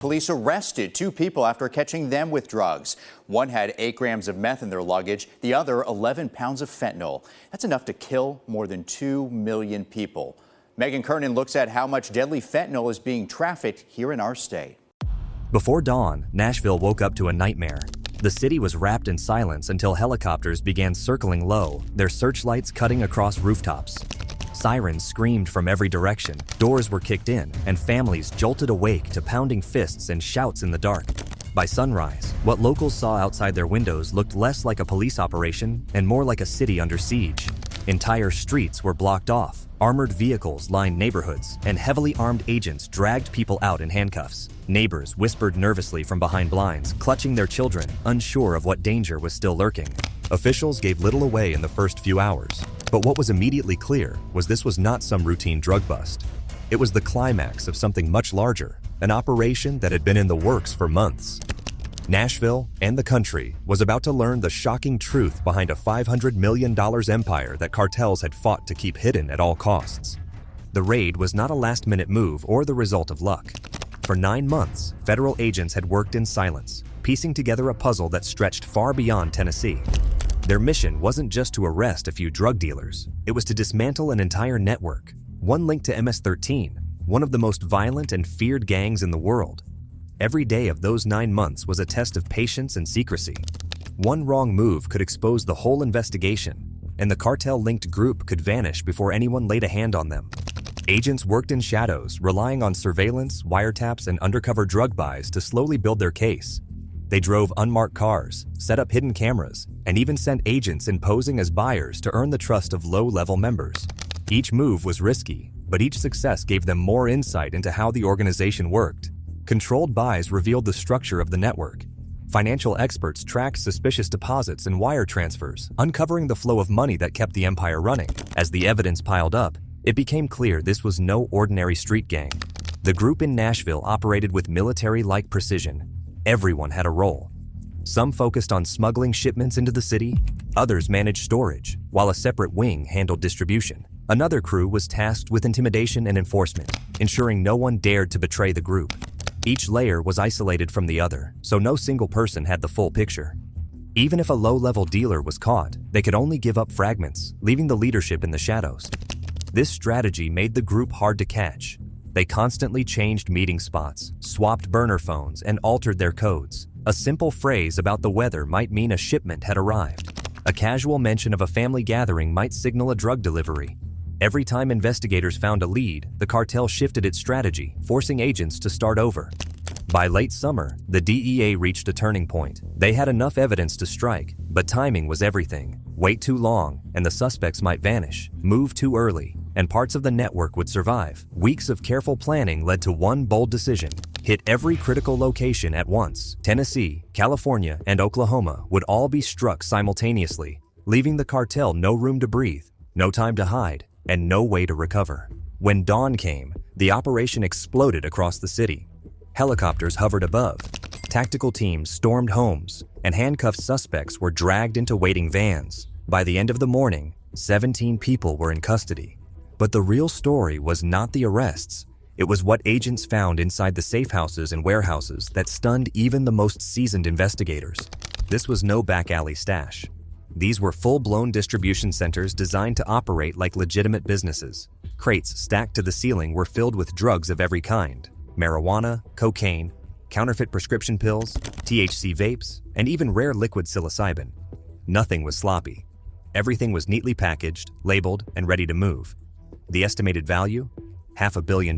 Police arrested 2 people after catching them with drugs. One had 8 grams of meth in their luggage, the other 11 pounds of fentanyl. That's enough to kill more than 2 million people. Megan Kernan looks at how much deadly fentanyl is being trafficked here in our state. Before dawn, Nashville woke up to a nightmare. The city was wrapped in silence until helicopters began circling low, their searchlights cutting across rooftops. Sirens screamed from every direction, doors were kicked in, and families jolted awake to pounding fists and shouts in the dark. By sunrise, what locals saw outside their windows looked less like a police operation and more like a city under siege. Entire streets were blocked off, armored vehicles lined neighborhoods, and heavily armed agents dragged people out in handcuffs. Neighbors whispered nervously from behind blinds, clutching their children, unsure of what danger was still lurking. Officials gave little away in the first few hours, but what was immediately clear was this was not some routine drug bust. It was the climax of something much larger, an operation that had been in the works for months. Nashville and the country was about to learn the shocking truth behind a $500 million empire that cartels had fought to keep hidden at all costs. The raid was not a last-minute move or the result of luck. For 9 months, federal agents had worked in silence, piecing together a puzzle that stretched far beyond Tennessee. Their mission wasn't just to arrest a few drug dealers. It was to dismantle an entire network, one linked to MS-13, one of the most violent and feared gangs in the world. Every day of those 9 months was a test of patience and secrecy. One wrong move could expose the whole investigation, and the cartel-linked group could vanish before anyone laid a hand on them. Agents worked in shadows, relying on surveillance, wiretaps, and undercover drug buys to slowly build their case. They drove unmarked cars, set up hidden cameras, and even sent agents in posing as buyers to earn the trust of low-level members. Each move was risky, but each success gave them more insight into how the organization worked. Controlled buys revealed the structure of the network. Financial experts tracked suspicious deposits and wire transfers, uncovering the flow of money that kept the empire running. As the evidence piled up, it became clear this was no ordinary street gang. The group in Nashville operated with military-like precision. Everyone had a role. Some focused on smuggling shipments into the city, others managed storage, while a separate wing handled distribution. Another crew was tasked with intimidation and enforcement, ensuring no one dared to betray the group. Each layer was isolated from the other, so no single person had the full picture. Even if a low-level dealer was caught, they could only give up fragments, leaving the leadership in the shadows. This strategy made the group hard to catch. They constantly changed meeting spots, swapped burner phones, and altered their codes. A simple phrase about the weather might mean a shipment had arrived. A casual mention of a family gathering might signal a drug delivery. Every time investigators found a lead, the cartel shifted its strategy, forcing agents to start over. By late summer, the DEA reached a turning point. They had enough evidence to strike, but timing was everything. Wait too long, and the suspects might vanish. Move too early, and parts of the network would survive. Weeks of careful planning led to one bold decision: hit every critical location at once. Tennessee, California, and Oklahoma would all be struck simultaneously, leaving the cartel no room to breathe, no time to hide, and no way to recover. When dawn came, the operation exploded across the city. Helicopters hovered above, tactical teams stormed homes, and handcuffed suspects were dragged into waiting vans. By the end of the morning, 17 people were in custody. But the real story was not the arrests. It was what agents found inside the safehouses and warehouses that stunned even the most seasoned investigators. This was no back alley stash. These were full-blown distribution centers designed to operate like legitimate businesses. Crates stacked to the ceiling were filled with drugs of every kind: marijuana, cocaine, counterfeit prescription pills, THC vapes, and even rare liquid psilocybin. Nothing was sloppy. Everything was neatly packaged, labeled, and ready to move. The estimated value? $500 million.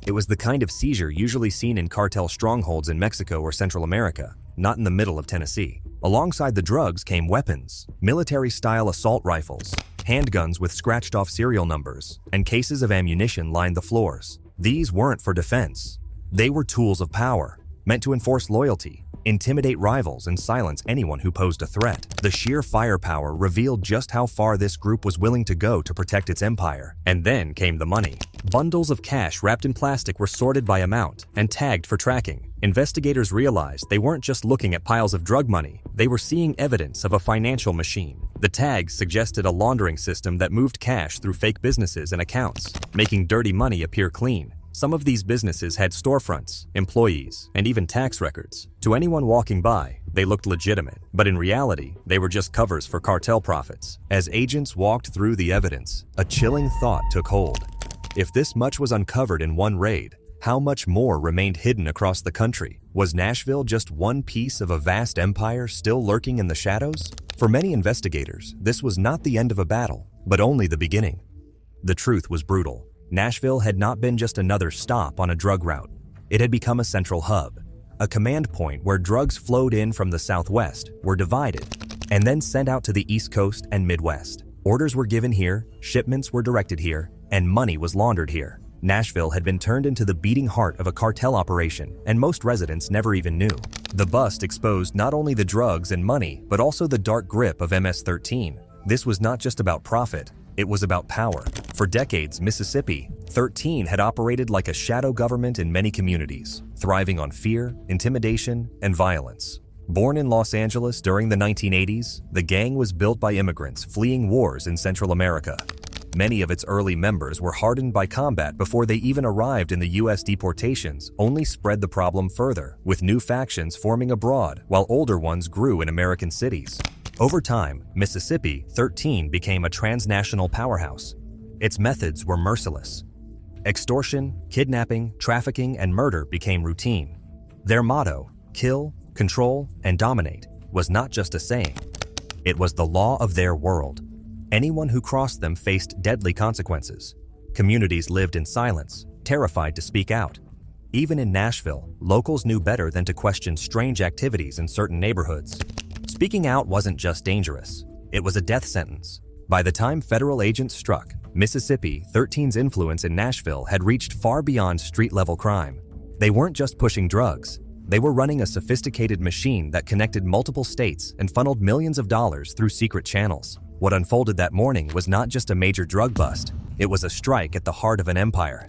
It was the kind of seizure usually seen in cartel strongholds in Mexico or Central America, not in the middle of Tennessee. Alongside the drugs came weapons, military-style assault rifles, handguns with scratched-off serial numbers, and cases of ammunition lined the floors. These weren't for defense. They were tools of power, meant to enforce loyalty, intimidate rivals, and silence anyone who posed a threat. The sheer firepower revealed just how far this group was willing to go to protect its empire. And then came the money. Bundles of cash wrapped in plastic were sorted by amount and tagged for tracking. Investigators realized they weren't just looking at piles of drug money, they were seeing evidence of a financial machine. The tags suggested a laundering system that moved cash through fake businesses and accounts, making dirty money appear clean. Some of these businesses had storefronts, employees, and even tax records. To anyone walking by, they looked legitimate, but in reality, they were just covers for cartel profits. As agents walked through the evidence, a chilling thought took hold. If this much was uncovered in one raid, how much more remained hidden across the country? Was Nashville just one piece of a vast empire still lurking in the shadows? For many investigators, this was not the end of a battle, but only the beginning. The truth was brutal. Nashville had not been just another stop on a drug route. It had become a central hub, a command point where drugs flowed in from the Southwest, were divided, and then sent out to the East Coast and Midwest. Orders were given here, shipments were directed here, and money was laundered here. Nashville had been turned into the beating heart of a cartel operation, and most residents never even knew. The bust exposed not only the drugs and money, but also the dark grip of MS-13. This was not just about profit, it was about power. For decades, Mississippi 13 had operated like a shadow government in many communities, thriving on fear, intimidation, and violence. Born in Los Angeles during the 1980s, the gang was built by immigrants fleeing wars in Central America. Many of its early members were hardened by combat before they even arrived in the U.S. Deportations only spread the problem further, with new factions forming abroad while older ones grew in American cities. Over time, Mississippi 13 became a transnational powerhouse. Its methods were merciless. Extortion, kidnapping, trafficking, and murder became routine. Their motto, kill, control, and dominate, was not just a saying. It was the law of their world. Anyone who crossed them faced deadly consequences. Communities lived in silence, terrified to speak out. Even in Nashville, locals knew better than to question strange activities in certain neighborhoods. Speaking out wasn't just dangerous, it was a death sentence. By the time federal agents struck, Mississippi 13's influence in Nashville had reached far beyond street-level crime. They weren't just pushing drugs, they were running a sophisticated machine that connected multiple states and funneled millions of dollars through secret channels. What unfolded that morning was not just a major drug bust, it was a strike at the heart of an empire.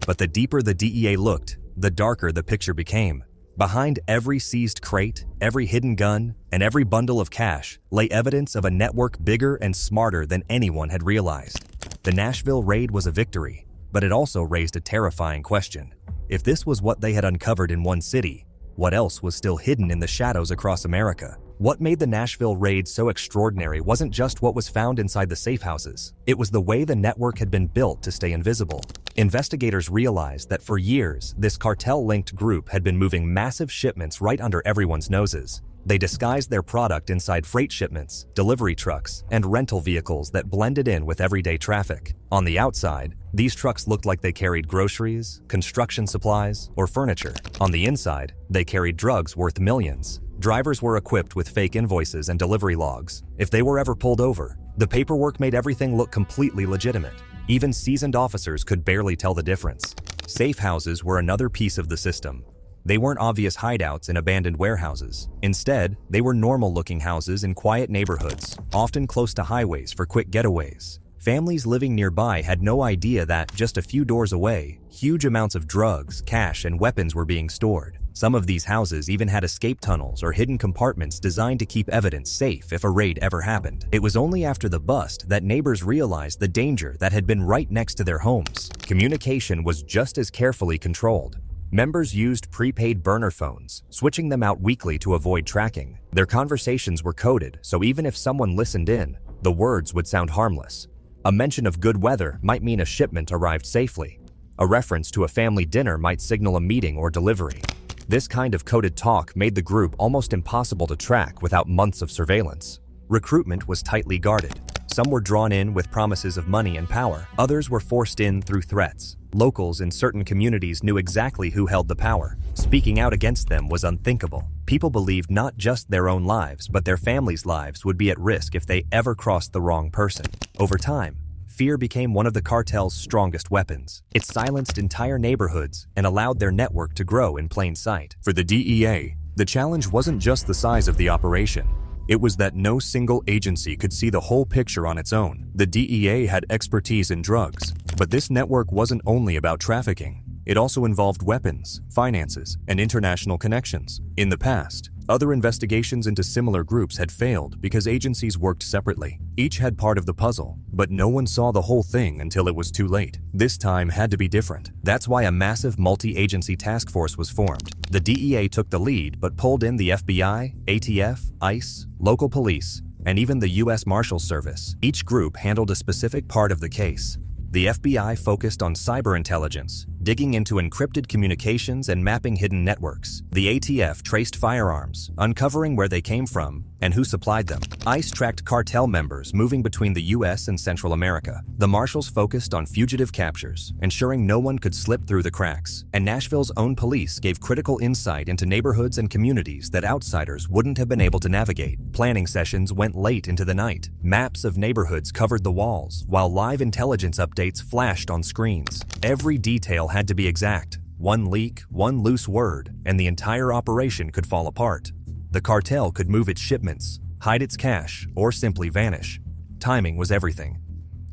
But the deeper the DEA looked, the darker the picture became. Behind every seized crate, every hidden gun, and every bundle of cash lay evidence of a network bigger and smarter than anyone had realized. The Nashville raid was a victory, but it also raised a terrifying question. If this was what they had uncovered in one city, what else was still hidden in the shadows across America? What made the Nashville raid so extraordinary wasn't just what was found inside the safehouses. It was the way the network had been built to stay invisible. Investigators realized that for years, this cartel-linked group had been moving massive shipments right under everyone's noses. They disguised their product inside freight shipments, delivery trucks, and rental vehicles that blended in with everyday traffic. On the outside, these trucks looked like they carried groceries, construction supplies, or furniture. On the inside, they carried drugs worth millions. Drivers were equipped with fake invoices and delivery logs. If they were ever pulled over, the paperwork made everything look completely legitimate. Even seasoned officers could barely tell the difference. Safe houses were another piece of the system. They weren't obvious hideouts in abandoned warehouses. Instead, they were normal-looking houses in quiet neighborhoods, often close to highways for quick getaways. Families living nearby had no idea that, just a few doors away, huge amounts of drugs, cash, and weapons were being stored. Some of these houses even had escape tunnels or hidden compartments designed to keep evidence safe if a raid ever happened. It was only after the bust that neighbors realized the danger that had been right next to their homes. Communication was just as carefully controlled. Members used prepaid burner phones, switching them out weekly to avoid tracking. Their conversations were coded, so even if someone listened in, the words would sound harmless. A mention of good weather might mean a shipment arrived safely. A reference to a family dinner might signal a meeting or delivery. This kind of coded talk made the group almost impossible to track without months of surveillance. Recruitment was tightly guarded. Some were drawn in with promises of money and power. Others were forced in through threats. Locals in certain communities knew exactly who held the power. Speaking out against them was unthinkable. People believed not just their own lives, but their families' lives would be at risk if they ever crossed the wrong person. Over time, fear became one of the cartel's strongest weapons. It silenced entire neighborhoods and allowed their network to grow in plain sight. For the DEA, the challenge wasn't just the size of the operation. It was that no single agency could see the whole picture on its own. The DEA had expertise in drugs, but this network wasn't only about trafficking. It also involved weapons, finances, and international connections. In the past, Other investigations into similar groups had failed because agencies worked separately. Each had part of the puzzle, but no one saw the whole thing until it was too late. This time had to be different. That's why a massive multi-agency task force was formed. The DEA took the lead, but pulled in the FBI, ATF, ICE, local police, and even the U.S. Marshals Service. Each group handled a specific part of the case. The FBI focused on cyber intelligence, digging into encrypted communications and mapping hidden networks. The ATF traced firearms, uncovering where they came from and who supplied them. ICE tracked cartel members moving between the U.S. and Central America. The Marshals focused on fugitive captures, ensuring no one could slip through the cracks. And Nashville's own police gave critical insight into neighborhoods and communities that outsiders wouldn't have been able to navigate. Planning sessions went late into the night. Maps of neighborhoods covered the walls, while live intelligence updates flashed on screens. Every detail had to be exact. One leak, one loose word, and the entire operation could fall apart. The cartel could move its shipments, hide its cash, or simply vanish. Timing was everything.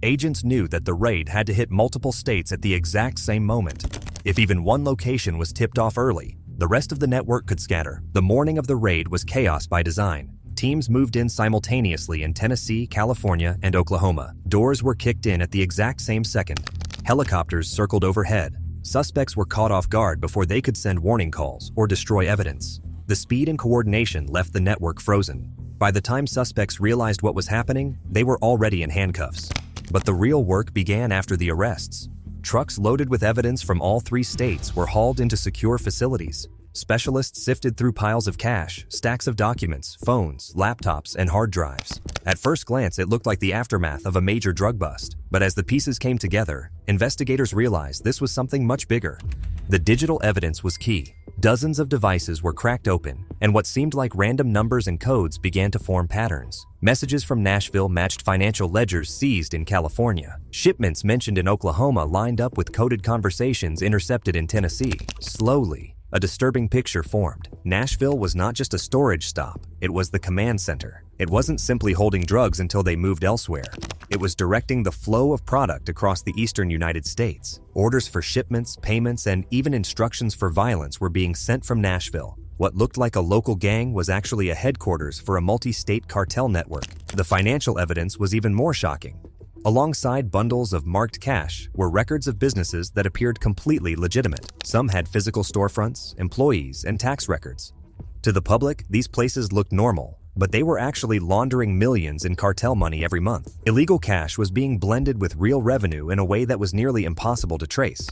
Agents knew that the raid had to hit multiple states at the exact same moment. If even one location was tipped off early, the rest of the network could scatter. The morning of the raid was chaos by design. Teams moved in simultaneously in Tennessee, California, and Oklahoma. Doors were kicked in at the exact same second. Helicopters circled overhead. Suspects were caught off guard before they could send warning calls or destroy evidence. The speed and coordination left the network frozen. By the time suspects realized what was happening, they were already in handcuffs. But the real work began after the arrests. Trucks loaded with evidence from all 3 states were hauled into secure facilities. Specialists sifted through piles of cash, stacks of documents, phones, laptops, and hard drives. At first glance, it looked like the aftermath of a major drug bust. But as the pieces came together, investigators realized this was something much bigger. The digital evidence was key. Dozens of devices were cracked open, and what seemed like random numbers and codes began to form patterns. Messages from Nashville matched financial ledgers seized in California. Shipments mentioned in Oklahoma lined up with coded conversations intercepted in Tennessee. Slowly, a disturbing picture formed. Nashville was not just a storage stop, it was the command center. It wasn't simply holding drugs until they moved elsewhere. It was directing the flow of product across the eastern United States. Orders for shipments, payments, and even instructions for violence were being sent from Nashville. What looked like a local gang was actually a headquarters for a multi-state cartel network. The financial evidence was even more shocking. Alongside bundles of marked cash were records of businesses that appeared completely legitimate. Some had physical storefronts, employees, and tax records. To the public, these places looked normal, but they were actually laundering millions in cartel money every month. Illegal cash was being blended with real revenue in a way that was nearly impossible to trace.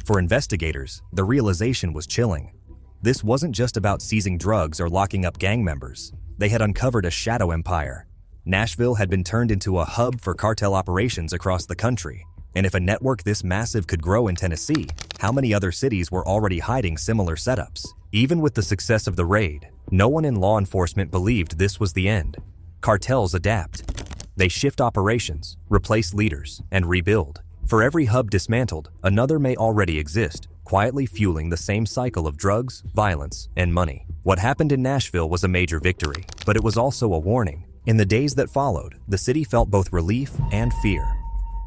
For investigators, the realization was chilling. This wasn't just about seizing drugs or locking up gang members. They had uncovered a shadow empire. Nashville had been turned into a hub for cartel operations across the country. And if a network this massive could grow in Tennessee, how many other cities were already hiding similar setups? Even with the success of the raid, no one in law enforcement believed this was the end. Cartels adapt. They shift operations, replace leaders, and rebuild. For every hub dismantled, another may already exist, quietly fueling the same cycle of drugs, violence, and money. What happened in Nashville was a major victory, but it was also a warning. In the days that followed, the city felt both relief and fear.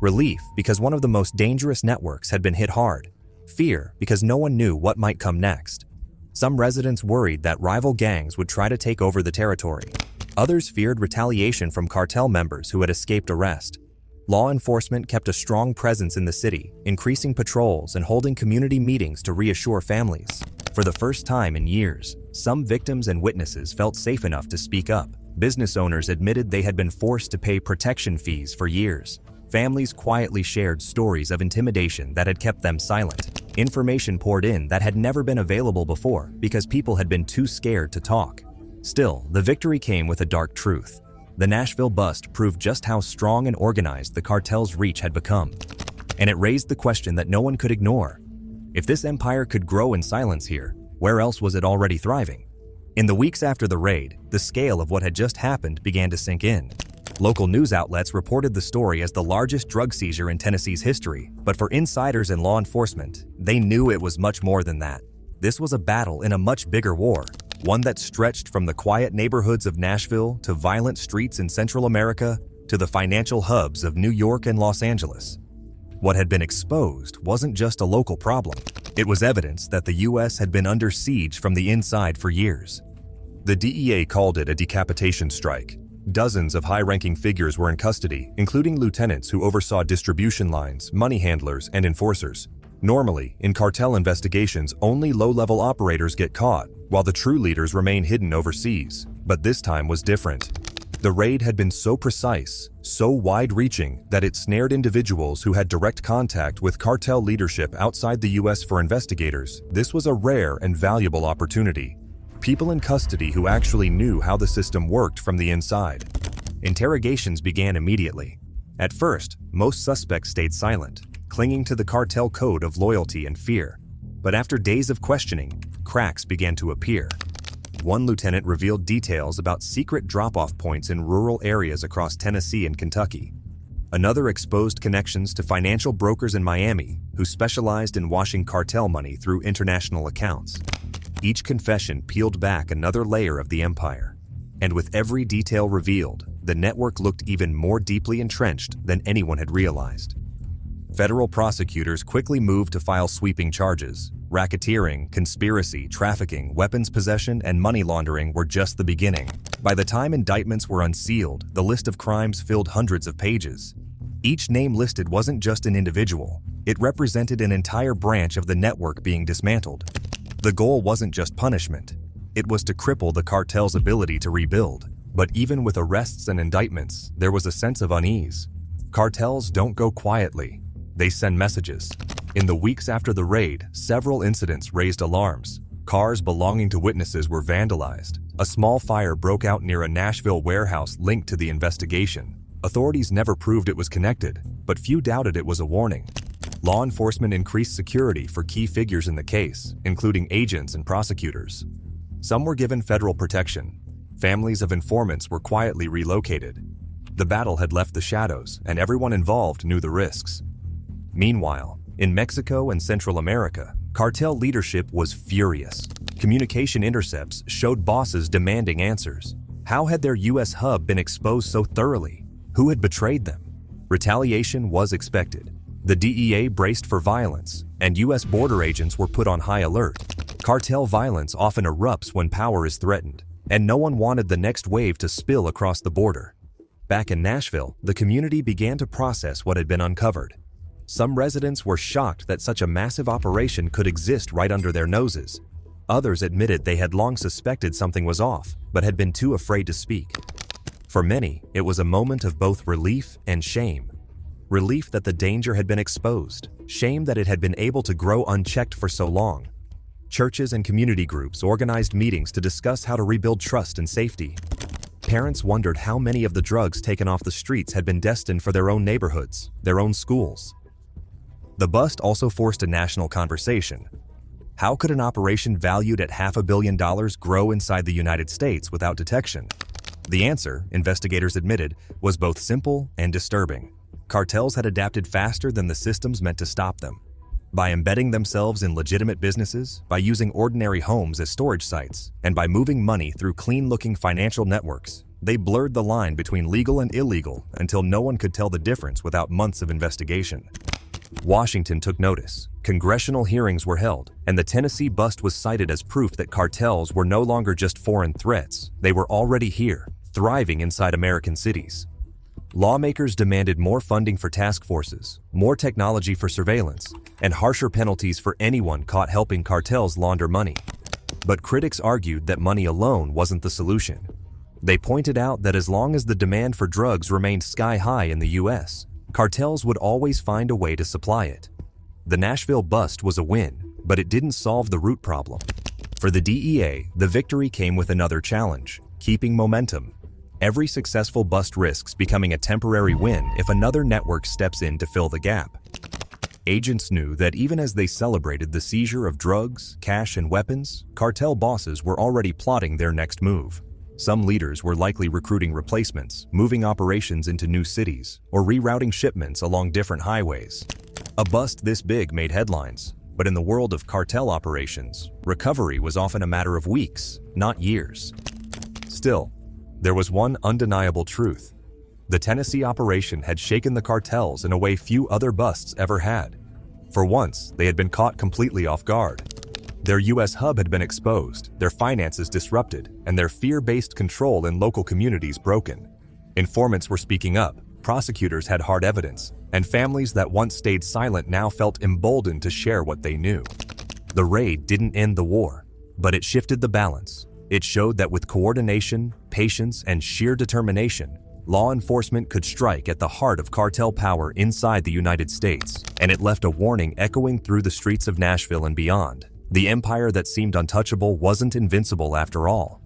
Relief because one of the most dangerous networks had been hit hard. Fear because no one knew what might come next. Some residents worried that rival gangs would try to take over the territory. Others feared retaliation from cartel members who had escaped arrest. Law enforcement kept a strong presence in the city, increasing patrols and holding community meetings to reassure families. For the first time in years, some victims and witnesses felt safe enough to speak up. Business owners admitted they had been forced to pay protection fees for years. Families quietly shared stories of intimidation that had kept them silent. Information poured in that had never been available before because people had been too scared to talk. Still, the victory came with a dark truth. The Nashville bust proved just how strong and organized the cartel's reach had become. And it raised the question that no one could ignore. If this empire could grow in silence here, where else was it already thriving? In the weeks after the raid, the scale of what had just happened began to sink in. Local news outlets reported the story as the largest drug seizure in Tennessee's history, but for insiders and law enforcement, they knew it was much more than that. This was a battle in a much bigger war, one that stretched from the quiet neighborhoods of Nashville to violent streets in Central America to the financial hubs of New York and Los Angeles. What had been exposed wasn't just a local problem. It was evidence that the U.S. had been under siege from the inside for years. The DEA called it a decapitation strike. Dozens of high-ranking figures were in custody, including lieutenants who oversaw distribution lines, money handlers, and enforcers. Normally, in cartel investigations, only low-level operators get caught, while the true leaders remain hidden overseas. But this time was different. The raid had been so precise, so wide-reaching, that it snared individuals who had direct contact with cartel leadership outside the U.S. For investigators, this was a rare and valuable opportunity. People in custody who actually knew how the system worked from the inside. Interrogations began immediately. At first, most suspects stayed silent, clinging to the cartel code of loyalty and fear. But after days of questioning, cracks began to appear. One lieutenant revealed details about secret drop-off points in rural areas across Tennessee and Kentucky. Another exposed connections to financial brokers in Miami who specialized in washing cartel money through international accounts. Each confession peeled back another layer of the empire. And with every detail revealed, the network looked even more deeply entrenched than anyone had realized. Federal prosecutors quickly moved to file sweeping charges. Racketeering, conspiracy, trafficking, weapons possession, and money laundering were just the beginning. By the time indictments were unsealed, the list of crimes filled hundreds of pages. Each name listed wasn't just an individual. It represented an entire branch of the network being dismantled. The goal wasn't just punishment. It was to cripple the cartel's ability to rebuild. But even with arrests and indictments, there was a sense of unease. Cartels don't go quietly. They send messages. In the weeks after the raid, several incidents raised alarms. Cars belonging to witnesses were vandalized. A small fire broke out near a Nashville warehouse linked to the investigation. Authorities never proved it was connected, but few doubted it was a warning. Law enforcement increased security for key figures in the case, including agents and prosecutors. Some were given federal protection. Families of informants were quietly relocated. The battle had left the shadows, and everyone involved knew the risks. Meanwhile, in Mexico and Central America, cartel leadership was furious. Communication intercepts showed bosses demanding answers. How had their U.S. hub been exposed so thoroughly? Who had betrayed them? Retaliation was expected. The DEA braced for violence, and U.S. border agents were put on high alert. Cartel violence often erupts when power is threatened, and no one wanted the next wave to spill across the border. Back in Nashville, the community began to process what had been uncovered. Some residents were shocked that such a massive operation could exist right under their noses. Others admitted they had long suspected something was off, but had been too afraid to speak. For many, it was a moment of both relief and shame. Relief that the danger had been exposed, shame that it had been able to grow unchecked for so long. Churches and community groups organized meetings to discuss how to rebuild trust and safety. Parents wondered how many of the drugs taken off the streets had been destined for their own neighborhoods, their own schools. The bust also forced a national conversation. How could an operation valued at $500 million grow inside the United States without detection? The answer, investigators admitted, was both simple and disturbing. Cartels had adapted faster than the systems meant to stop them. By embedding themselves in legitimate businesses, by using ordinary homes as storage sites, and by moving money through clean-looking financial networks, they blurred the line between legal and illegal until no one could tell the difference without months of investigation. Washington took notice. Congressional hearings were held, and the Tennessee bust was cited as proof that cartels were no longer just foreign threats. They were already here, thriving inside American cities. Lawmakers demanded more funding for task forces, more technology for surveillance, and harsher penalties for anyone caught helping cartels launder money. But critics argued that money alone wasn't the solution. They pointed out that as long as the demand for drugs remained sky-high in the U.S., cartels would always find a way to supply it. The Nashville bust was a win, but it didn't solve the root problem. For the DEA, the victory came with another challenge: keeping momentum. Every successful bust risks becoming a temporary win if another network steps in to fill the gap. Agents knew that even as they celebrated the seizure of drugs, cash, and weapons, cartel bosses were already plotting their next move. Some leaders were likely recruiting replacements, moving operations into new cities, or rerouting shipments along different highways. A bust this big made headlines, but in the world of cartel operations, recovery was often a matter of weeks, not years. Still, there was one undeniable truth. The Tennessee operation had shaken the cartels in a way few other busts ever had. For once, they had been caught completely off guard. Their U.S. hub had been exposed, their finances disrupted, and their fear-based control in local communities broken. Informants were speaking up, prosecutors had hard evidence, and families that once stayed silent now felt emboldened to share what they knew. The raid didn't end the war, but it shifted the balance. It showed that with coordination, patience, and sheer determination, law enforcement could strike at the heart of cartel power inside the United States, and it left a warning echoing through the streets of Nashville and beyond. The empire that seemed untouchable wasn't invincible after all.